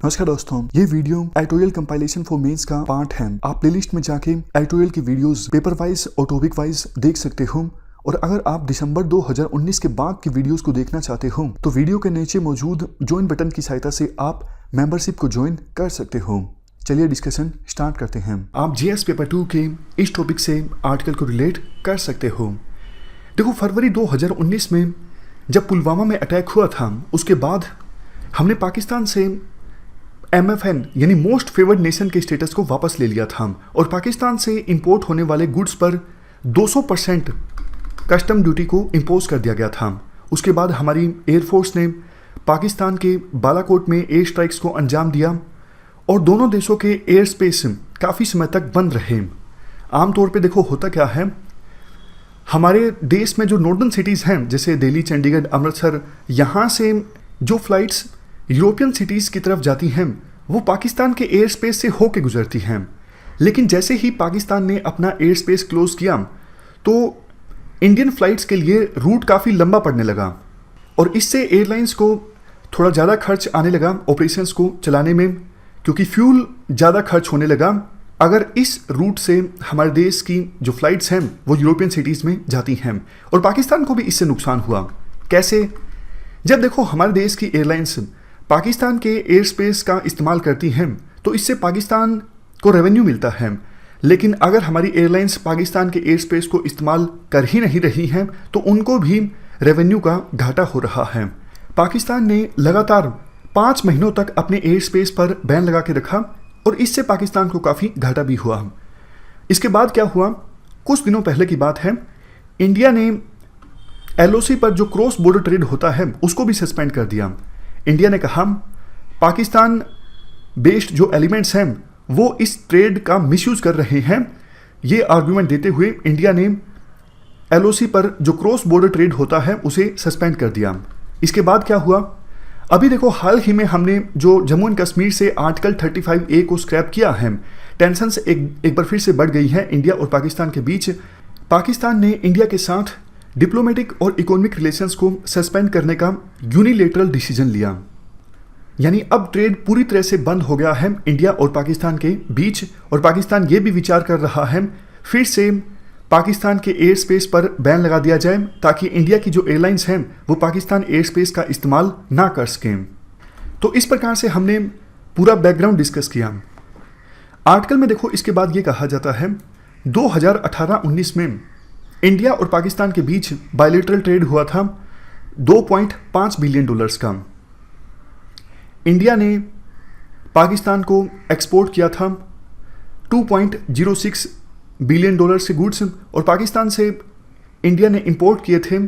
नमस्कार दोस्तों, ये video editorial compilation for mains का पार्ट है। आप प्लेलिस्ट में जाके एडिटोरियल की वीडियोस पेपर वाइज और टॉपिक वाइज देख सकते हो। और अगर आप दिसंबर 2019 के बाद की वीडियोस को देखना चाहते हो तो वीडियो के नीचे मौजूद ज्वाइन बटन की सहायता से आप मेंबरशिप को ज्वाइन कर सकते हो। चलिए डिस्कशन स्टार्ट करते हैं। आप जीएस पेपर 2 के इस टॉपिक से आर्टिकल को रिलेट कर सकते हो। देखो, फरवरी 2019 में जब पुलवामा में अटैक हुआ था, उसके बाद हमने पाकिस्तान से MFN यानी मोस्ट फेवर्ड नेशन के स्टेटस को वापस ले लिया था और पाकिस्तान से इंपोर्ट होने वाले गुड्स पर 200% कस्टम ड्यूटी को इम्पोज कर दिया गया था। उसके बाद हमारी एयरफोर्स ने पाकिस्तान के बालाकोट में एयर स्ट्राइक्स को अंजाम दिया और दोनों देशों के एयर स्पेस काफ़ी समय तक बंद रहे। आमतौर पे देखो होता क्या है, हमारे देश में जो नॉर्दर्न सिटीज़ हैं जैसे दिल्ली, चंडीगढ़, अमृतसर, यहाँ से जो फ्लाइट्स यूरोपियन सिटीज़ की तरफ जाती हैं वो पाकिस्तान के एयर स्पेस से होके गुजरती हैं। लेकिन जैसे ही पाकिस्तान ने अपना एयर स्पेस क्लोज किया तो इंडियन फ़्लाइट्स के लिए रूट काफ़ी लंबा पड़ने लगा और इससे एयरलाइंस को थोड़ा ज़्यादा खर्च आने लगा ऑपरेशंस को चलाने में, क्योंकि फ्यूल ज़्यादा खर्च होने लगा अगर इस रूट से हमारे देश की जो फ़्लाइट्स हैं वो यूरोपियन सिटीज़ में जाती हैं। और पाकिस्तान को भी इससे नुकसान हुआ। कैसे? जब देखो हमारे देश की एयरलाइंस पाकिस्तान के एयर स्पेस का इस्तेमाल करती हैं तो इससे पाकिस्तान को रेवेन्यू मिलता है। लेकिन अगर हमारी एयरलाइंस पाकिस्तान के एयर स्पेस को इस्तेमाल कर ही नहीं रही हैं तो उनको भी रेवेन्यू का घाटा हो रहा है। पाकिस्तान ने लगातार 5 महीनों तक अपने एयर स्पेस पर बैन लगा के रखा और इससे पाकिस्तान को काफ़ी घाटा भी हुआ। इसके बाद क्या हुआ, कुछ दिनों पहले की बात है, इंडिया ने LOC पर जो क्रॉस बॉर्डर ट्रेड होता है उसको भी सस्पेंड कर दिया। इंडिया ने कहा पाकिस्तान बेस्ड जो एलिमेंट्स हैं वो इस ट्रेड का मिसयूज कर रहे हैं। ये आर्गुमेंट देते हुए इंडिया ने LOC पर जो क्रॉस बॉर्डर ट्रेड होता है उसे सस्पेंड कर दिया। इसके बाद क्या हुआ, अभी देखो हाल ही में हमने जो जम्मू एंड कश्मीर से आर्टिकल 35A को स्क्रैप किया है। टेंशन्स एक बार फिर से बढ़ गई है इंडिया और पाकिस्तान के बीच। पाकिस्तान ने इंडिया के साथ डिप्लोमेटिक और इकोनॉमिक रिलेशंस को सस्पेंड करने का यूनिलेटरल डिसीजन लिया, यानी अब ट्रेड पूरी तरह से बंद हो गया है इंडिया और पाकिस्तान के बीच। और पाकिस्तान ये भी विचार कर रहा है फिर से पाकिस्तान के एयर स्पेस पर बैन लगा दिया जाए ताकि इंडिया की जो एयरलाइंस हैं वो पाकिस्तान एयर स्पेस का इस्तेमाल ना कर सकें। तो इस प्रकार से हमने पूरा बैकग्राउंड डिस्कस किया। आर्टिकल में देखो इसके बाद ये कहा जाता है 2018-19 में इंडिया और पाकिस्तान के बीच बायलैटरल ट्रेड हुआ था $2.5 बिलियन का। इंडिया ने पाकिस्तान को एक्सपोर्ट किया था $2.06 बिलियन के गुड्स और पाकिस्तान से इंडिया ने इंपोर्ट किए थे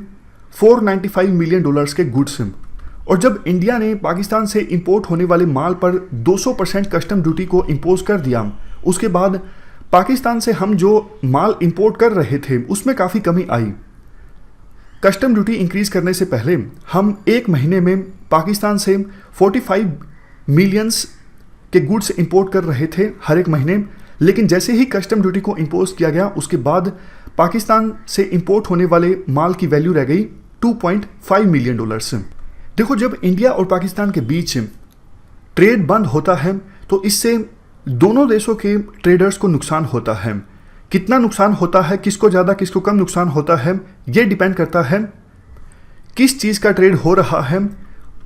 $495 मिलियन के गुड्स। और जब इंडिया ने पाकिस्तान से इंपोर्ट होने वाले माल पर 200% कस्टम ड्यूटी को इम्पोज कर दिया, उसके बाद पाकिस्तान से हम जो माल इंपोर्ट कर रहे थे उसमें काफ़ी कमी आई। कस्टम ड्यूटी इंक्रीज़ करने से पहले हम एक महीने में पाकिस्तान से 45 मिलियंस के गुड्स इंपोर्ट कर रहे थे हर एक महीने। लेकिन जैसे ही कस्टम ड्यूटी को इम्पोज किया गया उसके बाद पाकिस्तान से इंपोर्ट होने वाले माल की वैल्यू रह गई $2.5 मिलियन। देखो, जब इंडिया और पाकिस्तान के बीच ट्रेड बंद होता है तो इससे दोनों देशों के ट्रेडर्स को नुकसान होता है। कितना नुकसान होता है, किसको ज़्यादा किसको कम नुकसान होता है, ये डिपेंड करता है किस चीज़ का ट्रेड हो रहा है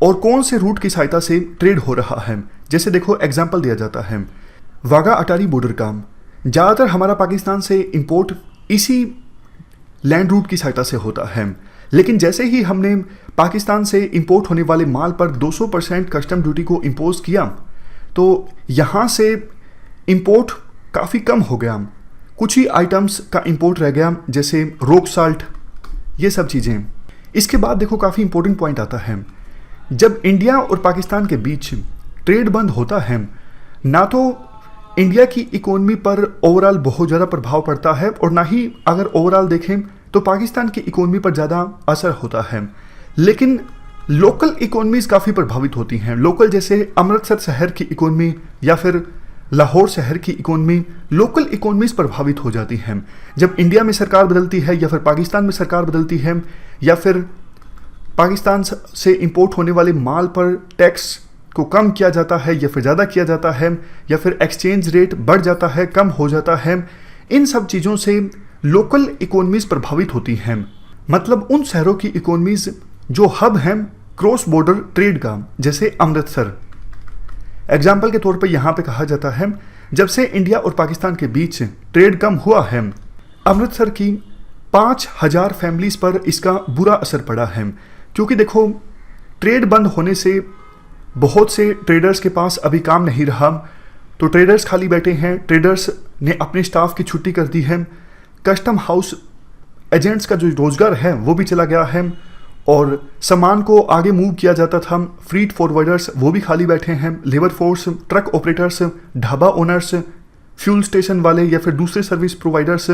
और कौन से रूट की सहायता से ट्रेड हो रहा है। जैसे देखो एग्जांपल दिया जाता है वाघा अटारी बॉर्डर का। ज़्यादातर हमारा पाकिस्तान से इंपोर्ट इसी लैंड रूट की सहायता से होता है। लेकिन जैसे ही हमने पाकिस्तान से इंपोर्ट होने वाले माल पर 200% कस्टम ड्यूटी को इम्पोज किया तो यहाँ से इंपोर्ट काफ़ी कम हो गया। कुछ ही आइटम्स का इंपोर्ट रह गया जैसे रॉक साल्ट, ये सब चीज़ें। इसके बाद देखो काफ़ी इंपॉर्टेंट पॉइंट आता है, जब इंडिया और पाकिस्तान के बीच ट्रेड बंद होता है ना तो इंडिया की इकोनॉमी पर ओवरऑल बहुत ज़्यादा प्रभाव पड़ता है और ना ही अगर ओवरऑल देखें तो पाकिस्तान की इकोनॉमी पर ज़्यादा असर होता है। लेकिन लोकल इकोनॉमीज़ काफ़ी प्रभावित होती हैं। लोकल जैसे अमृतसर शहर की इकोनॉमी या फिर लाहौर शहर की इकोनॉमी, लोकल इकोनॉमीज़ प्रभावित हो जाती हैं जब इंडिया में सरकार बदलती है या फिर पाकिस्तान में सरकार बदलती है या फिर पाकिस्तान से इंपोर्ट होने वाले माल पर टैक्स को कम किया जाता है या फिर ज़्यादा किया जाता है, या फिर एक्सचेंज रेट बढ़ जाता है, कम हो जाता है, इन सब चीज़ों से लोकल इकोनॉमीज प्रभावित होती हैं। मतलब उन शहरों की इकोनॉमीज जो हब हैं क्रॉस बॉर्डर ट्रेड का, जैसे अमृतसर। एग्जाम्पल के तौर पर यहाँ पे कहा जाता है जब से इंडिया और पाकिस्तान के बीच ट्रेड कम हुआ है, अमृतसर की 5000 फैमिलीज पर इसका बुरा असर पड़ा है। क्योंकि देखो, ट्रेड बंद होने से बहुत से ट्रेडर्स के पास अभी काम नहीं रहा, तो ट्रेडर्स खाली बैठे हैं, ट्रेडर्स ने अपने स्टाफ की छुट्टी कर दी है, कस्टम हाउस एजेंट्स का जो रोजगार है वो भी चला गया है, और सामान को आगे मूव किया जाता था, फ्रीट फॉरवर्डर्स वो भी खाली बैठे हैं, labour force, truck operators, dhaba owners, fuel station वाले या फिर दूसरे सर्विस प्रोवाइडर्स,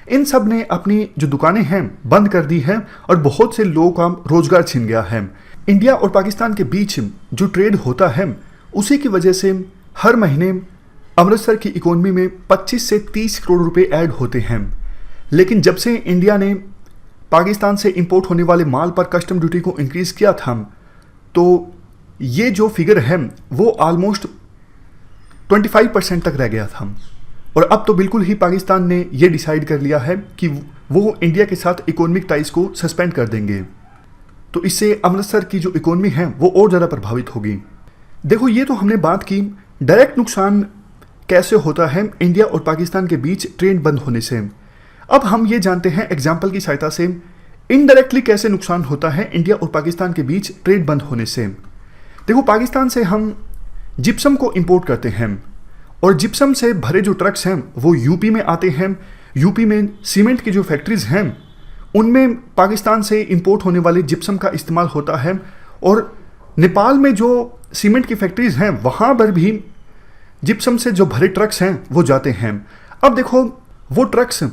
इन सब ने अपनी जो दुकानें हैं बंद कर दी हैं और बहुत से लोगों का रोजगार छिन गया है। इंडिया और पाकिस्तान के बीच जो ट्रेड होता है उसी की वजह से हर महीने अमृतसर की इकोनॉमी में 25 से 30 करोड़ रुपए ऐड होते हैं। लेकिन जब से इंडिया ने पाकिस्तान से इंपोर्ट होने वाले माल पर कस्टम ड्यूटी को इंक्रीज किया था, तो ये जो फिगर है वो ऑलमोस्ट 25% तक रह गया था। और अब तो बिल्कुल ही पाकिस्तान ने ये डिसाइड कर लिया है कि वो इंडिया के साथ इकोनॉमिक टाइज को सस्पेंड कर देंगे। तो इससे अमृतसर की जो इकोनॉमी है वो और ज़्यादा प्रभावित होगी। देखो, ये तो हमने बात की डायरेक्ट नुकसान कैसे होता है इंडिया और पाकिस्तान के बीच ट्रेड बंद होने से। अब हम ये जानते हैं एग्जाम्पल की सहायता से इनडायरेक्टली कैसे नुकसान होता है इंडिया और पाकिस्तान के बीच ट्रेड बंद होने से। देखो, पाकिस्तान से हम जिप्सम को इंपोर्ट करते हैं और जिप्सम से भरे जो ट्रक्स हैं वो यूपी में आते हैं। यूपी में सीमेंट की जो फैक्ट्रीज हैं उनमें पाकिस्तान से इंपोर्ट होने वाले जिप्सम का इस्तेमाल होता है, और नेपाल में जो सीमेंट की फैक्ट्रीज हैं वहाँ पर भी जिप्सम से जो भरे ट्रक्स हैं वो जाते हैं। अब देखो, वो ट्रक्स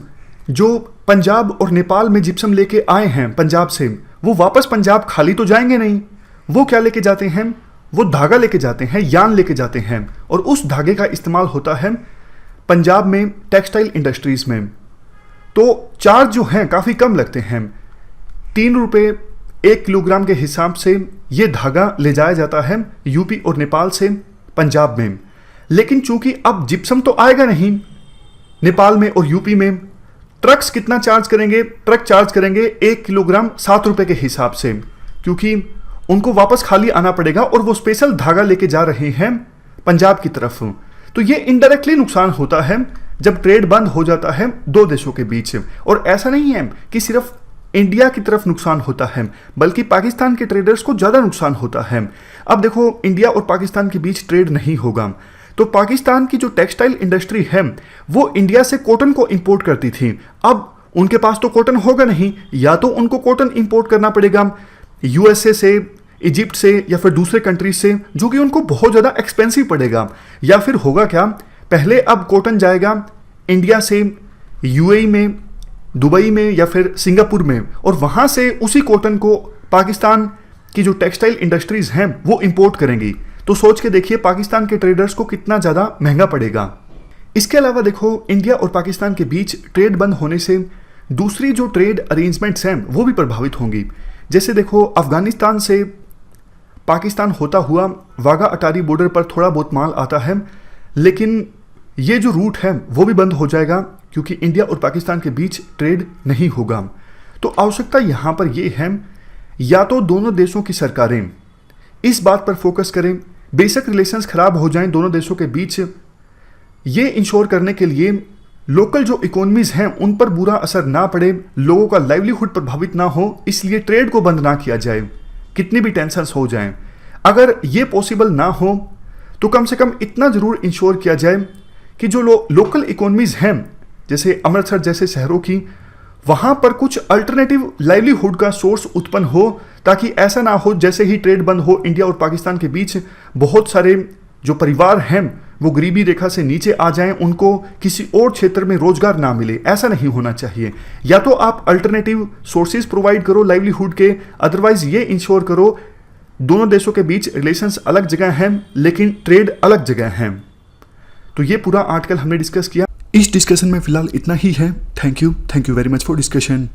जो पंजाब और नेपाल में जिप्सम लेके आए हैं पंजाब से, वो वापस पंजाब खाली तो जाएंगे नहीं। वो क्या लेके जाते हैं? वो धागा लेके जाते हैं, यान लेके जाते हैं, और उस धागे का इस्तेमाल होता है पंजाब में टेक्सटाइल इंडस्ट्रीज में। तो चार्ज जो हैं काफ़ी कम लगते हैं, 3 रुपये 1 किलोग्राम के हिसाब से ये धागा ले जाया जाता है यूपी और नेपाल से पंजाब में। लेकिन चूंकि अब जिप्सम तो आएगा नहीं नेपाल में और यूपी में, ट्रक्स कितना चार्ज करेंगे? ट्रक चार्ज करेंगे 1 किलोग्राम 7 रुपये के हिसाब से, क्योंकि उनको वापस खाली आना पड़ेगा और वो स्पेशल धागा लेके जा रहे हैं पंजाब की तरफ। तो ये इनडायरेक्टली नुकसान होता है जब ट्रेड बंद हो जाता है दो देशों के बीच। और ऐसा नहीं है कि सिर्फ इंडिया की तरफ नुकसान होता है, बल्कि पाकिस्तान के ट्रेडर्स को ज़्यादा नुकसान होता है। अब देखो, इंडिया और पाकिस्तान के बीच ट्रेड नहीं होगा तो पाकिस्तान की जो टेक्सटाइल इंडस्ट्री है वो इंडिया से कॉटन को इंपोर्ट करती थी। अब उनके पास तो कॉटन होगा नहीं, या तो उनको कॉटन इंपोर्ट करना पड़ेगा यूएसए से, इजिप्ट से, या फिर दूसरे कंट्रीज से, जो कि उनको बहुत ज़्यादा एक्सपेंसिव पड़ेगा। या फिर होगा क्या, पहले अब कॉटन जाएगा इंडिया से यूएई में, दुबई में या फिर सिंगापुर में, और वहाँ से उसी कॉटन को पाकिस्तान की जो टेक्सटाइल इंडस्ट्रीज हैं वो इंपोर्ट करेंगी। तो सोच के देखिए पाकिस्तान के ट्रेडर्स को कितना ज़्यादा महंगा पड़ेगा। इसके अलावा देखो, इंडिया और पाकिस्तान के बीच ट्रेड बंद होने से दूसरी जो ट्रेड अरेंजमेंट्स हैं वो भी प्रभावित होंगी। जैसे देखो, अफगानिस्तान से पाकिस्तान होता हुआ वाघा अटारी बॉर्डर पर थोड़ा बहुत माल आता है, लेकिन ये जो रूट है वो भी बंद हो जाएगा क्योंकि इंडिया और पाकिस्तान के बीच ट्रेड नहीं होगा। तो आवश्यकता यहाँ पर यह है, या तो दोनों देशों की सरकारें इस बात पर फोकस करें, बेशक रिलेशंस खराब हो जाएं दोनों देशों के बीच, ये इंश्योर करने के लिए लोकल जो इकोनॉमीज हैं उन पर बुरा असर ना पड़े, लोगों का लाइवलीहुड प्रभावित ना हो, इसलिए ट्रेड को बंद ना किया जाए, कितनी भी टेंशन्स हो जाएं। अगर ये पॉसिबल ना हो तो कम से कम इतना ज़रूर इंश्योर किया जाए कि जो लोकल इकोनॉमीज हैं, जैसे अमृतसर जैसे शहरों की, वहाँ पर कुछ अल्टरनेटिव लाइवलीहुड का सोर्स उत्पन्न हो, ताकि ऐसा ना हो जैसे ही ट्रेड बंद हो इंडिया और पाकिस्तान के बीच बहुत सारे जो परिवार हैं वो गरीबी रेखा से नीचे आ जाएं, उनको किसी और क्षेत्र में रोजगार ना मिले। ऐसा नहीं होना चाहिए। या तो आप अल्टरनेटिव सोर्सेज प्रोवाइड करो लाइवलीहुड के, अदरवाइज ये इंश्योर करो दोनों देशों के बीच रिलेशंस अलग जगह हैं लेकिन ट्रेड अलग जगह हैं। तो ये पूरा आर्टिकल हमने डिस्कस किया। इस डिस्कशन में फिलहाल इतना ही है। Thank you very much for discussion.